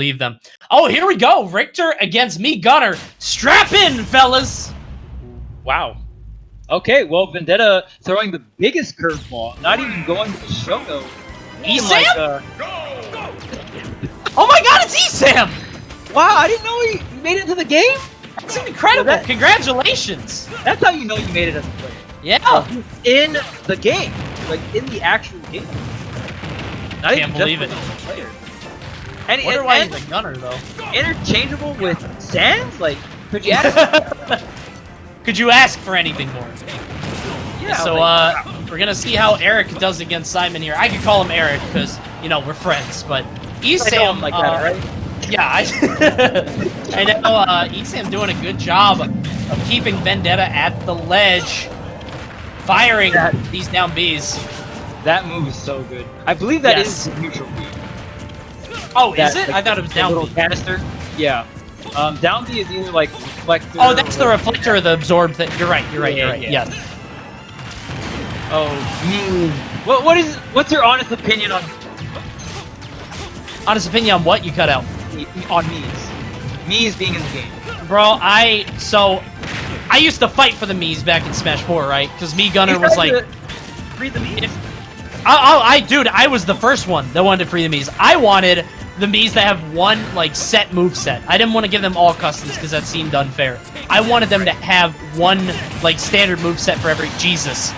Leave them. Oh, here we go. Richter against Mii Gunner. Strap in, fellas. Wow. Okay, well, Vendetta throwing the biggest curveball, not even going to the showdown. Esam? Like, oh my god, it's Esam! wow, I didn't know he made it into the game? That's incredible. Well, Congratulations. That's how you know you made it as a player. Yeah. In the game. Like, in the actual game. Not Can't believe it. Player. And, I wonder why he's a gunner, though. Interchangeable with Sans? Like, could you ask? Could you ask for anything more? Yeah. So, we're gonna see how Eric does against Simon here. I could call him Eric, because, you know, we're friends, but Esam, like that, right? Yeah, I know, Esam doing a good job of keeping Vendetta at the ledge, firing these down Bs. That move is so good. I believe that is neutral B. Oh, is it? Like, I thought it was down little B. canister. Yeah. Down B is either like reflector. Oh, that's the reflector or the absorb thing. You're right. You're right. Yeah. Oh. What's your honest opinion on? Honest opinion on what you cut out? On Mii's. Mii's being in the game. Bro, I used to fight for the Mii's back in Smash 4, right? Because Mii Gunner was like, free the Mii's. Dude, I was the first one that wanted to free the Mii's. I wanted the Mii's that have one, like, set moveset. I didn't want to give them all customs because that seemed unfair. I wanted them to have one, like, standard moveset for every... Jesus.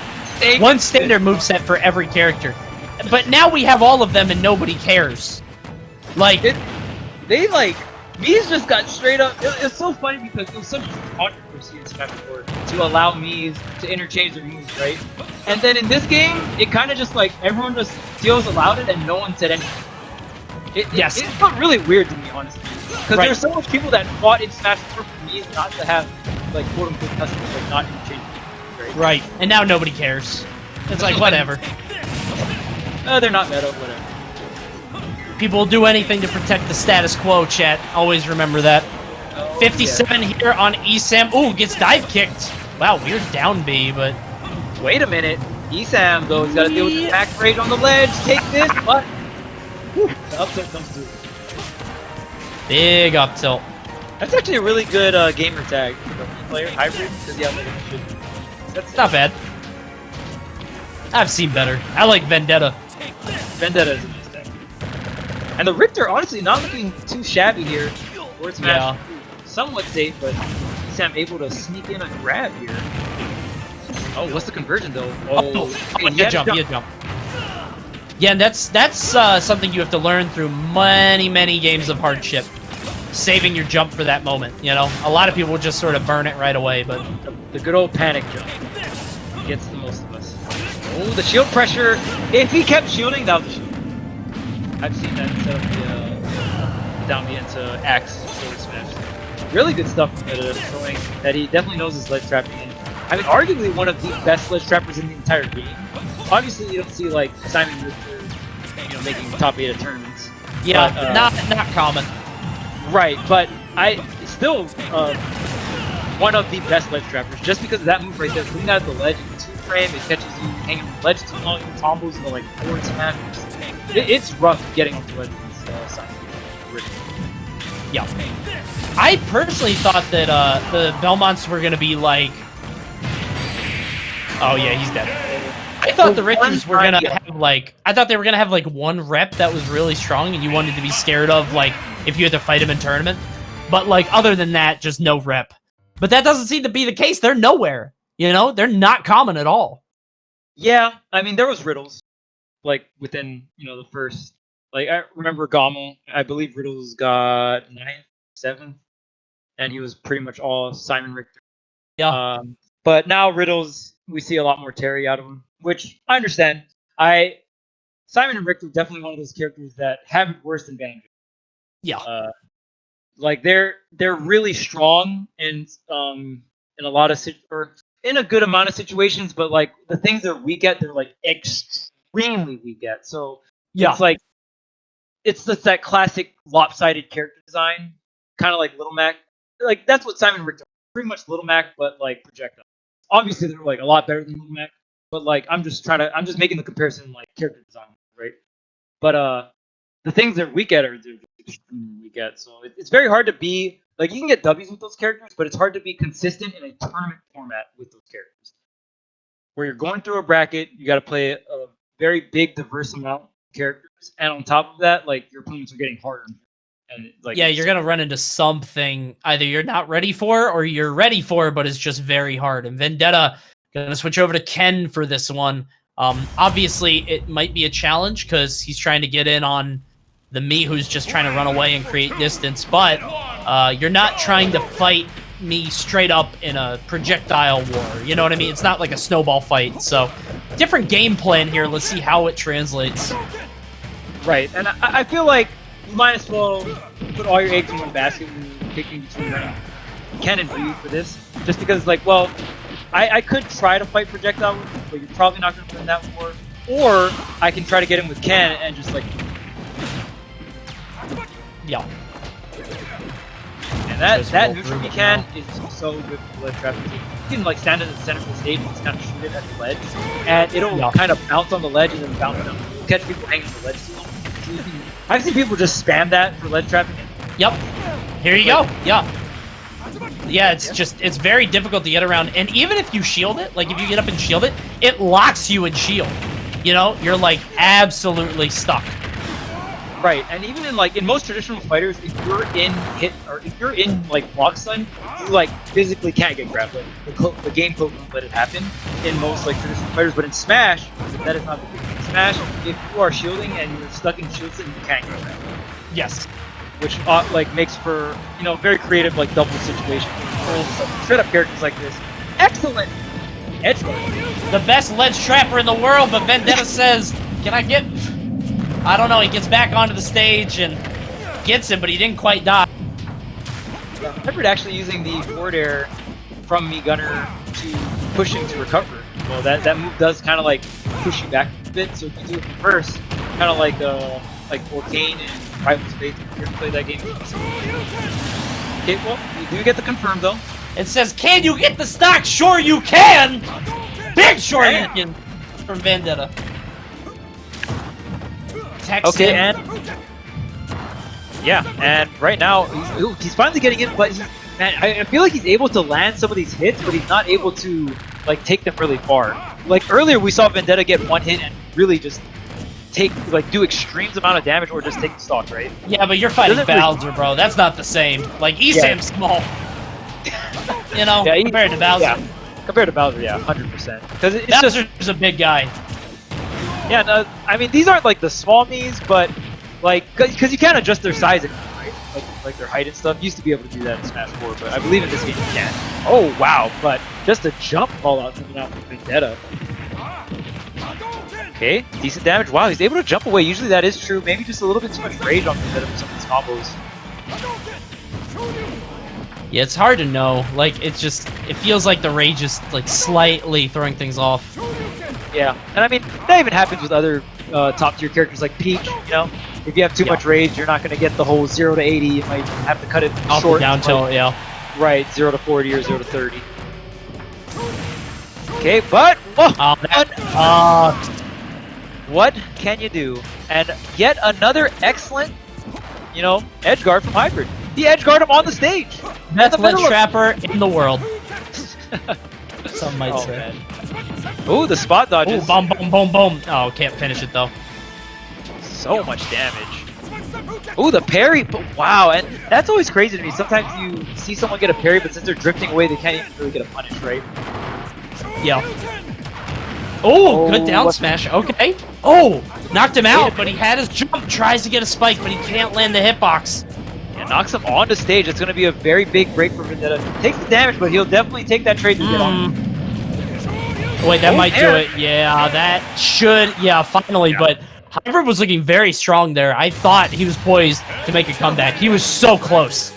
One standard moveset for every character. But now we have all of them and nobody cares. Like... Mii's just got straight up... It's so funny because it was such controversy in Smash 4 to allow Mii's to interchange their moves, right? And then in this game, it kind of just, like, everyone just feels allowed it and no one said anything. It felt really weird to me, honestly. Because there's so much people that fought in Smash 4 for Mii's not to have, like, quote-unquote customers, like, not interchangeable. Right. And now nobody cares. It's like, whatever. They're not meta, whatever. People will do anything to protect the status quo, chat. Always remember that. 57 here on Esam. Ooh, gets dive kicked. Wow, weird down B, but... Wait a minute. Esam, though, he's got to deal with the back rage on the ledge. Take this, but... The up tilt comes through. Big up tilt. That's actually a really good gamer tag for a player hybrid, because that's not bad. I've seen better. I like Vendetta. Vendetta is a nice tag. And the Richter, honestly, not looking too shabby here. Forward smash, somewhat safe, but Esam able to sneak in a grab here. Oh, what's the conversion though? He jump. Yeah, and that's something you have to learn through many games of hardship. Saving your jump for that moment, you know? A lot of people just sort of burn it right away, but... The good old panic jump gets the most of us. Oh, the shield pressure! If he kept shielding, that was the shield. I've seen that set up the down B into Axe forward smash. Really good stuff from showing that he definitely knows his ledge trapping. And, I mean, arguably one of the best ledge trappers in the entire game. Obviously, you don't see, like, Simon Richter, you know, making top 8 of tournaments. Yeah, but, not common. Right, but I still one of the best ledge trappers, just because of that move right there. Putting out the ledge in 2-frame, it catches you hanging on the ledge too long, it combos into like forward smash. It's rough getting off the ledge with this side. Yeah. I personally thought that the Belmonts were gonna be like... Oh yeah, he's dead. I thought the Richters were gonna have like... I thought they were gonna have like one rep that was really strong and you wanted to be scared of, like, if you had to fight him in tournament. But like, other than that, just no rep. But that doesn't seem to be the case. They're nowhere. You know? They're not common at all. Yeah, I mean, there was Riddles. Like, within, you know, the first... Like, I remember Gommel. I believe Riddles got 9th, 7th. And he was pretty much all Simon Richter. Yeah. But now Riddles, we see a lot more Terry out of him. Which, I understand. Simon and Richter definitely one of those characters that have it worse than Banjo. Yeah. Like they're really strong in a lot of or in a good amount of situations, but like the things they're weak at, they're like extremely weak at. So yeah, it's like it's just that classic lopsided character design, kind of like Little Mac. Like that's what Simon and Richter are. Pretty much Little Mac, but like projectile. Obviously, they're like a lot better than Little Mac, but like I'm just making the comparison like character design, right? But the things they're weak at are they're we get. So it's very hard to be like you can get W's with those characters, but it's hard to be consistent in a tournament format with those characters. Where you're going through a bracket, you got to play a very big, diverse amount of characters, and on top of that, like your opponents are getting harder. And like yeah, you're gonna run into something either you're not ready for or you're ready for, but it's just very hard. And Vendetta gonna switch over to Ken for this one. Obviously, it might be a challenge because he's trying to get in on the Mii who's just trying to run away and create distance, but you're not trying to fight Mii straight up in a projectile war. You know what I mean? It's not like a snowball fight. So, different game plan here. Let's see how it translates. Right, and I feel like you might as well put all your eggs in one basket when you're picking between Ken and Mii for this. Just because, like, well, I could try to fight projectile with him, but you're probably not going to win that war. Or I can try to get him with Ken and just, like... Yeah. And that neutral you can is so good for ledge trapping. You can, like, stand in the center of the stage and just kind of shoot it at the ledge. And it'll kind of bounce on the ledge and then bounce down. You'll catch people hanging on the ledge too long. I've seen people just spam that for ledge trapping. Yep. Here you go. Yeah. Yeah, it's very difficult to get around. And even if you shield it, like if you get up and shield it, it locks you in shield. You know, you're like absolutely stuck. Right, and even in most traditional fighters, if you're in hit or if you're in like block stun, you like physically can't get grabbed. Like, the game code won't let it happen in most like traditional fighters, but in Smash, that is not the case. In Smash, if you are shielding and you're stuck in shield stun, you can't get grabbed. Yes. Which like makes for very creative like double situation. Straight up characters like this, excellent edge guard. The best ledge trapper in the world, but Vendetta says, "Can I get?" I don't know. He gets back onto the stage and gets him, but he didn't quite die. I remembered actually using the forward air from Mii Gunner to push him to recover. Well, that move does kind of like push you back a bit. So if you do it reverse, kind of like Orcane and Primal Space. If you ever played that game? Okay, well, you do get the confirm though. It says, "Can you get the stock?" Sure you can. Big sure you can from Vendetta. Okay, and yeah, and right now he's finally getting in, but man, I feel like he's able to land some of these hits, but he's not able to like take them really far. Like earlier, we saw Vendetta get one hit and really just do extremes amount of damage or just take the stock, right? Yeah, but you're fighting Bowser, bro. That's not the same. Like Esam's small, you know, yeah, compared to Bowser. Yeah, compared to Bowser, yeah, 100%. Because it's Bowser's a big guy. Yeah, no, I mean, these aren't like the small Miis, but like, because you can't adjust their size anymore, right? Like their height and stuff. You used to be able to do that in Smash 4, but I believe in this game you can't. Oh, wow, but just a jump call out coming out from Vendetta. Okay, decent damage. Wow, he's able to jump away. Usually that is true. Maybe just a little bit too much rage on Vendetta for some of these combos. Yeah, it's hard to know. Like, it feels like the rage is like slightly throwing things off. Yeah, and I mean, that even happens with other top tier characters like Peach, you know? If you have too much rage, you're not going to get the whole 0 to 80, you might have to cut it short. Down tilt, yeah. Right, 0 to 40 or 0 to 30. Okay, but what can you do? And yet another excellent, edge guard from Hybrid. He edge guard him on the stage. Best ledge trapper in the world. Some might say. Man. Oh, the spot dodges. Oh, boom, boom, boom, boom. Oh, can't finish it though. So much damage. Oh, the parry. Wow, and that's always crazy to me. Sometimes you see someone get a parry, but since they're drifting away, they can't even really get a punish, right? Yeah. Oh, good down smash. Okay. Oh, knocked him out, but he had his jump. Tries to get a spike, but he can't land the hitbox. And knocks him onto stage. It's going to be a very big break for Vendetta. Takes the damage, but he'll definitely take that trade to get on. Wait, that might do it. Yeah, that should. Yeah, finally. Yeah. But Hybrid was looking very strong there. I thought he was poised to make a comeback. He was so close.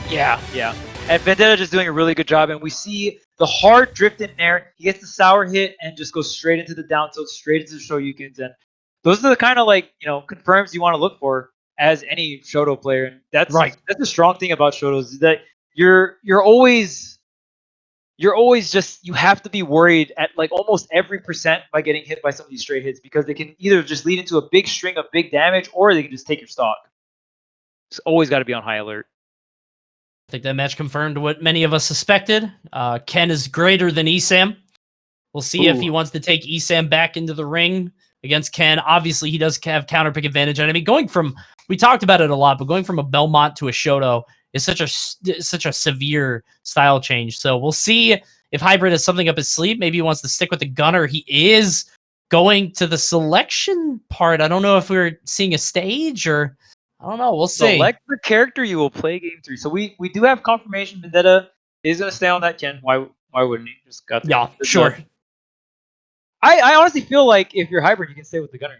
Yeah. And Vendetta just doing a really good job. And we see the hard drift in there. He gets the sour hit and just goes straight into the down tilt, straight into the Shoryukens. And those are the kind of confirms you want to look for as any Shoto player. And that's right. That's the strong thing about Shotos is that you're always just, you have to be worried at like almost every percent by getting hit by some of these straight hits because they can either just lead into a big string of big damage or they can just take your stock. It's always got to be on high alert. I think that match confirmed what many of us suspected. Ken is greater than Esam. We'll see if he wants to take Esam back into the ring against Ken. Obviously, he does have counter pick advantage. And I mean, we talked about it a lot, but going from a Belmont to a Shoto is such a severe style change. So we'll see if Hybrid has something up his sleeve. Maybe he wants to stick with the Gunner. He is going to the selection part. I don't know if we're seeing a stage or I don't know. We'll see. Select the character you will play game 3. So we do have confirmation Vendetta is going to stay on that Ken. Why wouldn't he? Just got sure. I honestly feel like if you're Hybrid, you can stay with the Gunner.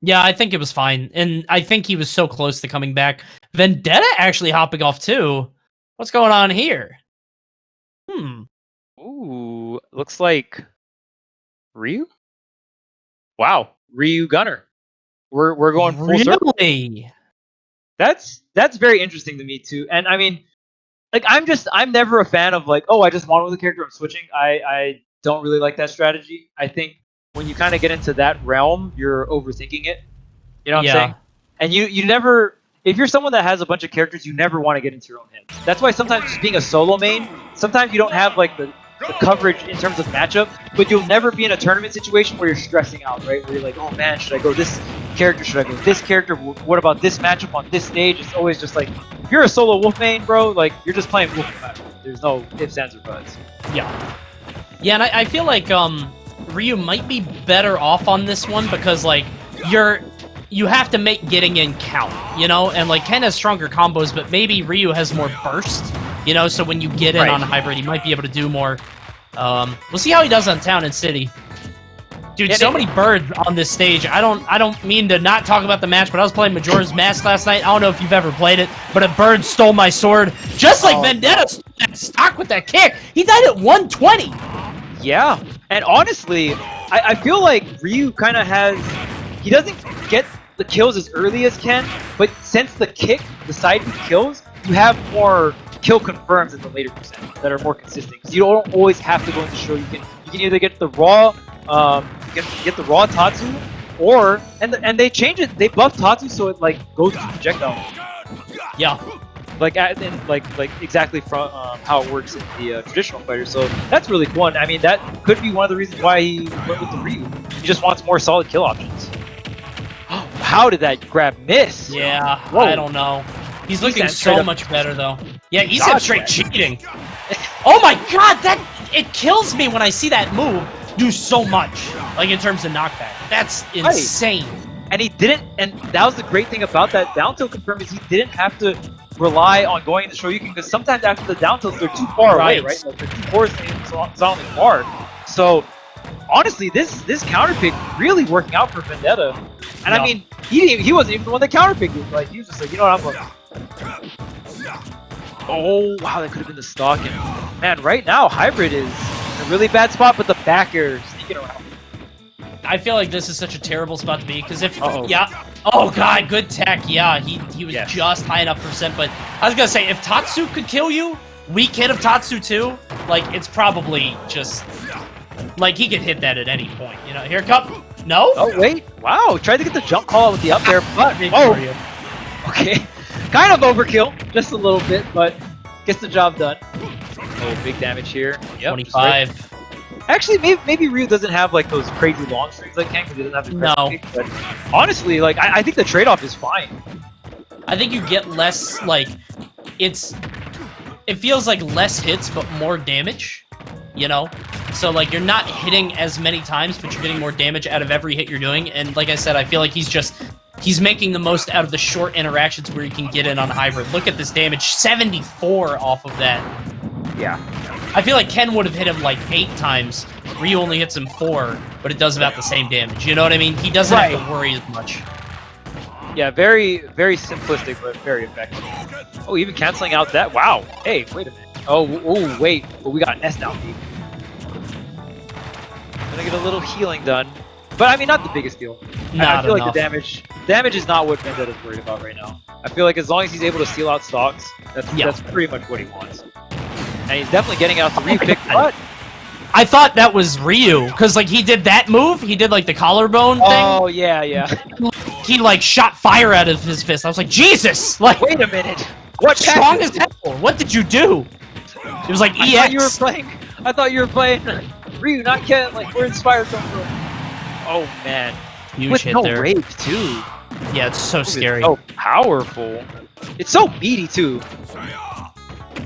Yeah, I think it was fine. And I think he was so close to coming back. Vendetta actually hopping off too. What's going on here? Ooh, looks like Ryu? Wow, Ryu Gunner. We're going full circle. Really? That's very interesting to me too. And I mean, like I'm never a fan of like, oh, I just want with the character, I'm switching. I don't really like that strategy. I think when you kind of get into that realm, you're overthinking it. You know what I'm saying? And you never, if you're someone that has a bunch of characters, you never want to get into your own head. That's why sometimes just being a solo main, sometimes you don't have like the coverage in terms of matchup, but you'll never be in a tournament situation where you're stressing out, right? Where you're like, oh man, should I go this character? Should I go this character? What about this matchup on this stage? It's always just like, if you're a solo wolf main, bro, like you're just playing wolf no matter. There's no ifs, ands, or buts. Yeah. Yeah, and I feel like Ryu might be better off on this one because like you have to make getting in count, you know? And like Ken has stronger combos, but maybe Ryu has more burst, you know? So when you get in on Hybrid, he might be able to do more. We'll see how he does on Town and City. Dude, so many birds on this stage. I don't mean to not talk about the match, but I was playing Majora's Mask last night. I don't know if you've ever played it, but a bird stole my sword. Just like Vendetta stole that stock with that kick. He died at 120. Yeah, and honestly, I feel like Ryu kind of has... He doesn't get the kills as early as Ken, but since the kick, the side kick kills, you have more kill confirms in the later percent that are more consistent. Because you don't always have to go into show. You can either get the raw, get the raw Tatsu, or and they change it. They buff Tatsu so it like goes to projectile. Yeah. Like exactly from how it works in the traditional fighter. So that's really cool. And I mean, that could be one of the reasons why he went with the Ryu. He just wants more solid kill options. How did that grab miss? Yeah, whoa. I don't know. He's looking so much better though. Yeah, he's straight cheating. Oh my god, it kills me when I see that move do so much. Like in terms of knockback. That's insane. Right. And he didn't, and that was the great thing about that down tilt confirm is he didn't have to rely on going into Shoryuken because sometimes after the down tilts they're too far away, right? Like they're too horizontally far. So honestly, this counter pick really working out for Vendetta. And I mean, he wasn't even the one that counter picked it. Like he was just like, you know what, I'm going. Oh wow, that could have been the stock. And man, right now Hybrid is in a really bad spot, but the back air sneaking around. I feel like this is such a terrible spot to be because if oh god, good tech. Yeah, he was just high enough percent, but I was gonna say if Tatsu could kill you, weak hit of Tatsu too, like it's probably just like he could hit that at any point. You know, here come no. Oh wait, wow! Tried to get the jump call with the up there, but okay, kind of overkill, just a little bit, but gets the job done. Oh, big damage here. Yep, 25. Actually, maybe Ryu doesn't have like those crazy long strings like Ken because he doesn't have the kick, but honestly, like I think the trade-off is fine. I think you get less like it feels like less hits but more damage, you know? So like you're not hitting as many times, but you're getting more damage out of every hit you're doing. And like I said, I feel like he's making the most out of the short interactions where he can get in on Hybrid. Look at this damage, 74 off of that. Yeah. I feel like Ken would have hit him like 8 times. Ryu only hits him 4, but it does about the same damage. You know what I mean? He doesn't have to worry as much. Yeah, very, very simplistic, but very effective. Oh, even canceling out that. Wow. Hey, wait a minute. Oh, wait. But we got an S down beat. Gonna get a little healing done. But I mean, not the biggest deal. I feel like the damage is not what Vendetta's worried about right now. I feel like as long as he's able to steal out stocks, that's pretty much what he wants. And he's definitely getting out the re-pick, but... I thought that was Ryu, because like he did that move, he did like the collarbone thing. Oh, yeah. he like shot fire out of his fist. I was like, Jesus! Like, Wait a minute. What strong as hell? What did you do? It was like EX. I thought you were playing Ryu, not Ken. Like we're inspired from. Oh man. Huge With hit no there. rage too. Yeah, it's so scary. So powerful. It's so meaty too.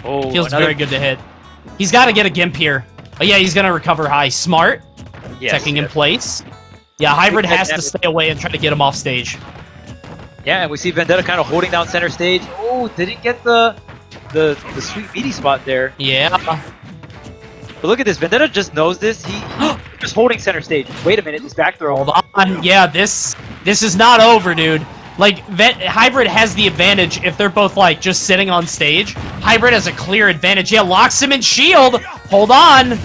Oh, Feels very good to hit. He's got to get a Gimp here. Oh yeah, he's gonna recover high. Smart. Checking in place. Yeah, Hybrid has to stay away and try to get him off stage. Yeah, and we see Vendetta kind of holding down center stage. Oh, didn't get the sweet meaty spot there. Yeah. But look at this. Vendetta just knows this. He just holding center stage. Wait a minute. His back throw. Hold on. Yeah, this is not over, dude. Like, Hybrid has the advantage if they're both, like, just sitting on stage. Hybrid has a clear advantage. Yeah, locks him in shield. Hold on.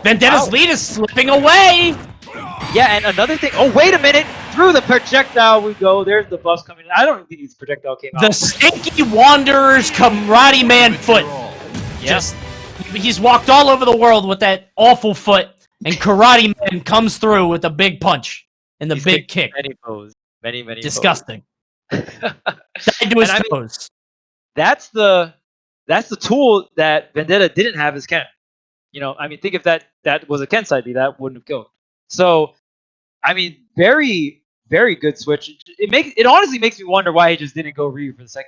Vendetta's lead is slipping away. Yeah, and another thing. Oh, wait a minute. Through the projectile we go. There's the buffs coming in. I don't think his projectile came out. The Stinky Wanderer's Karate Man foot. Just, he's walked all over the world with that awful foot. And Karate Man comes through with a big punch and the big kick. Many poses. Many disgusting. Died to his toes. That's the tool that Vendetta didn't have as Ken. You know, I mean, think if that was a Ken side B, that wouldn't have killed. So, I mean, very, very good switch. It honestly makes me wonder why he just didn't go Ryu for the second